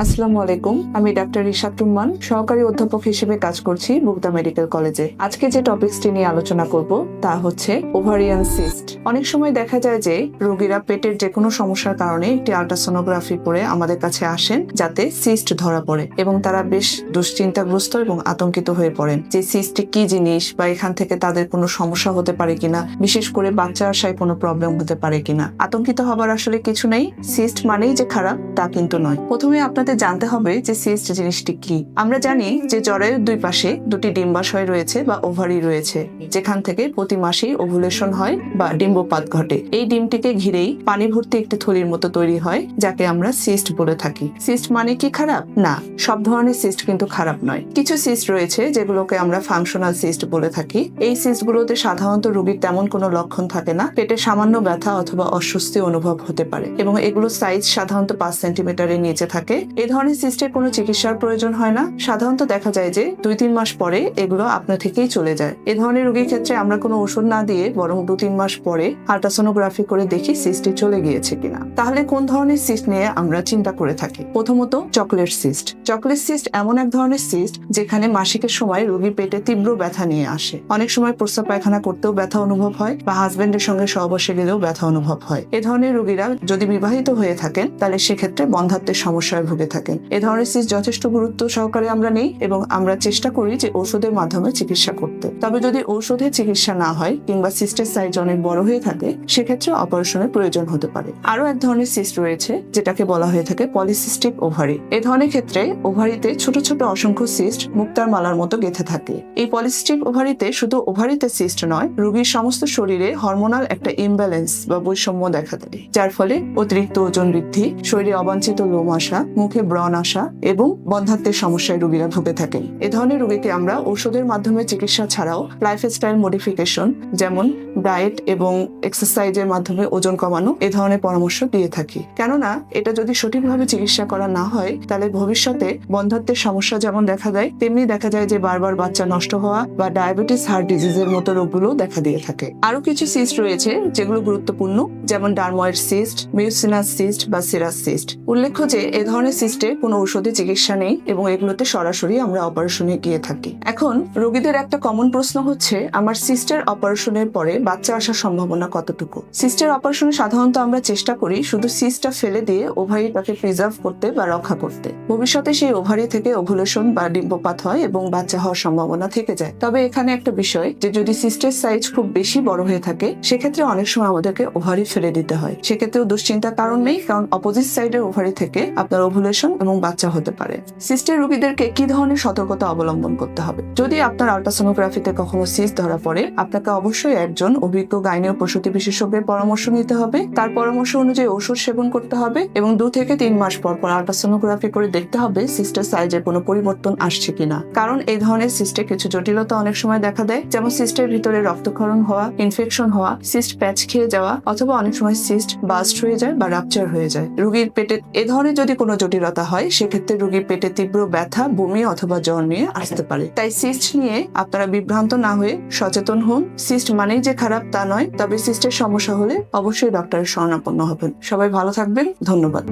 আসসালামু আলাইকুম, আমি ডাক্তার রিশাদ রুম্মান, সহকারী অধ্যাপক হিসেবে কাজ করছি মুগদা মেডিকেল কলেজে। আজকে যে টপিকসটি নিয়ে আলোচনা করব তা হচ্ছে ওভারিয়ান সিস্ট। অনেক সময় দেখা যায় যে রোগীরা পেটের যে কোনো সমস্যার কারণে একটি আল্ট্রাসোনোগ্রাফি করে আমাদের কাছে আসেন যাতে সিস্ট ধরা পড়ে, এবং তারা বেশ দুশ্চিন্তাগ্রস্ত এবং আতঙ্কিত হয়ে পড়েন যে সিস্ট কি জিনিস বা এখান থেকে তাদের কোনো সমস্যা হতে পারে কিনা, বিশেষ করে বাচ্চা আসায় কোনো প্রবলেম হতে পারে কিনা। আতঙ্কিত হবার আসলে কিছু নেই। সিস্ট মানেই যে খারাপ তা কিন্তু নয়। প্রথমে আপনাদের জানতে হবে যে সিস্ট জিনিসটি কি। আমরা জানি যে জরায়ুর দুই পাশে দুটি ডিম্বাশয় রয়েছে বা ওভারি রয়েছে, যেখান থেকে প্রতি মাসেই ওভুলেশন হয় বা ডিম্বপাত ঘটে। এই ডিমটিকে ঘিরেই পানি ভর্তি একটি থলির মতো তৈরি হয়, যাকে আমরা সিস্ট বলে থাকি। সিস্ট মানে কি খারাপ? না, সব ধরনের সিস্ট কিন্তু খারাপ নয়। কিছু সিস্ট রয়েছে যেগুলোকে আমরা ফাংশনাল সিস্ট বলে থাকি। এই সিস্টগুলোতে সাধারণত রোগীর তেমন কোনো লক্ষণ থাকে না, পেটে সামান্য ব্যথা অথবা অস্বস্তি অনুভব হতে পারে, এবং এগুলো সাইজ সাধারণত 5 সেন্টিমিটারের নিচে থাকে। এই ধরনের সিস্টের কোনো চিকিৎসার প্রয়োজন হয় না। সাধারণত দেখা যায় যে 2-3 মাস পরে এগুলো আপনা থেকেই চলে যায়। এই ধরনের রোগীর ক্ষেত্রে আমরা কোনো ওষুধ না দিয়ে বরং 2-3 মাস পরে আল্ট্রাসোনোগ্রাফি করে দেখি সিস্টটি চলে গিয়েছে কিনা। তাহলে কোন ধরনের সিস্ট নিয়ে আমরা চিন্তা করে থাকি? প্রথমত চকলেট সিস্ট। চকলেট সিস্ট এমন এক ধরনের সিস্ট যেখানে মাসিকের সময় রোগীর পেটে তীব্র ব্যথা নিয়ে আসে। অনেক সময় প্রস্রাব পায়খানা করতেও ব্যথা অনুভব হয় বা হাজবেন্ডের সঙ্গে সহবাসে গেলেও ব্যথা অনুভব হয়। এ ধরনের রোগীরা যদি বিবাহিত হয়ে থাকেন তাহলে সেক্ষেত্রে বন্ধ্যাত্বের সমস্যায় ভুগে থাকেন। এ ধরনের সিস্ট যথেষ্ট গুরুত্ব সহকারে আমরা নেই এবং আমরা চেষ্টা করি যে ঔষধের মাধ্যমে চিকিৎসা করতে। তবে যদি ঔষধে চিকিৎসা না হয় কিংবা সিস্টের সাইজ অনেক বড় হয়ে থাকে, সেক্ষেত্রে অপারেশনের প্রয়োজন হতে পারে। আরো এক ধরনের সিস্ট রয়েছে যেটাকে বলা হয়ে থাকে পলিসিস্টিক ওভারি। এ ধরনের ক্ষেত্রে ওভারিতে ছোট ছোট অসংখ্য সিস্ট মুক্তার মালার মতো গেঁথে থাকে। এই পলিসিস্টিক ওভারিতে শুধু ওভারিতে সিস্ট নয়, রোগীর সমস্ত শরীরে হরমোনাল একটা ইমব্যালেন্স বা বৈষম্য দেখা দেয়, যার ফলে অতিরিক্ত ওজন বৃদ্ধি, শরীরে অবাঞ্ছিত লোম আসা, মুখে ব্রণ আসা এবং বন্ধ্যাত্বের সমস্যায় রোগীরা ভুগে থাকেন। এ ধরনের রোগীকে আমরা ঔষধের মাধ্যমে চিকিৎসা ছাড়াও লাইফস্টাইল মডিফিকেশন, যেমন ডায়েট এবং এক্সারসাইজের মাধ্যমে ওজন কমানো, এ ধরনের পরামর্শ দিয়ে থাকি। কেননা এটা যদি সঠিকভাবে চিকিৎসা করা না হয় তাহলে ভবিষ্যতে বন্ধ্যাত্বের সমস্যা যেমন দেখা দেয়, তেমনি দেখা যায় যে বারবার বাচ্চা নষ্ট হওয়া বা ডায়াবেটিস হার্ট ডিজিজের মতো রোগগুলো দেখা দিয়ে থাকে। আরো কিছু সিস্ট রয়েছে যেগুলো গুরুত্বপূর্ণ, যেমন ডার্ময়েড সিস্ট, মিউসিনাস সিস্ট বা সিরাস সিস্ট। উল্লেখ্য যে এ ধরনের সিস্টে কোনো ঔষধে চিকিৎসা নেই এবং এগুলোতে সরাসরি আমরা অপারেশনে গিয়ে থাকি। এখন রোগীদের একটা কমন প্রশ্ন হচ্ছে, আমার সিস্টের অপারেশনের পরে বাচ্চা আসার সম্ভাবনা কতটুকু? সিস্টের অপারেশনে সাধারণত আমরা চেষ্টা করি শুধু সিস্টটা ফেলে দিয়ে ওভারিটাকে প্রিজার্ভ করতে বা রক্ষা করতে। ভবিষ্যতে সেই ওভারি থেকে ওভুলেশন বা ডিম্বপাত হয় এবং বাচ্চা হওয়ার সম্ভাবনা থেকে যায়। তবে এখানে একটা বিষয় যে যদি সিস্টের সাইজ খুব বেশি বড় হয়ে থাকে, সেক্ষেত্রে অনেক সময় আমাদেরকে ওভারি ফেলে দিতে হয়। সেক্ষেত্রেও দুশ্চিন্তার কারণ নেই, কারণ অপোজিট সাইডের ওভারি থেকে আপনার ওভুলেশন এবং বাচ্চা হতে পারে। সিস্টের রোগীদেরকে কি ধরনের সতর্কতা অবলম্বন করতে হবে? যদি আপনার আল্ট্রাসোনোগ্রাফিতে কখনো সিস্ট ধরা পড়ে, আপনাকে অবশ্যই একজন অভিজ্ঞ গাইনি ও প্রসূতি বিশেষজ্ঞের পরামর্শ নিতে হবে। তার পরামর্শ অনুযায়ী ওষুধ সেবন করতে হবে এবং 2 থেকে 3 মাস পর পর আল্ট্রাসোনোগ্রাফি করে দেখতে হবে সিস্টের সাইজে কোনো পরিবর্তন আসছে কিনা। কারণ এই ধরনের সিস্টে কিছু জটিলতা অনেক সময় দেখা দেয়, যেমন সিস্টের ভিতরে রক্তক্ষরণ হওয়া, ইনফেকশন হওয়া, সিস্ট প্যাচ খেয়ে যাওয়া, অথবা অনেক সময় সিস্ট বাস্ট হয়ে যায় বা রাপচার হয়ে যায়। রোগীর পেটে এ ধরনের যদি কোনো জটিলতা হয়, সেক্ষেত্রে রোগীর পেটে তীব্র ব্যথা, বমি অথবা জ্বর নিয়ে আসতে পারে। তাই সিস্ট নিয়ে আপনারা বিভ্রান্ত না হয়ে সচেতন হন। সিস্ট মানেই যে খারাপ তা নয়, তবে সিস্টের সমস্যা হলে অবশ্যই ডক্টরের শরণাপন্ন হবেন। সবাই ভালো থাকবেন। ধন্যবাদ।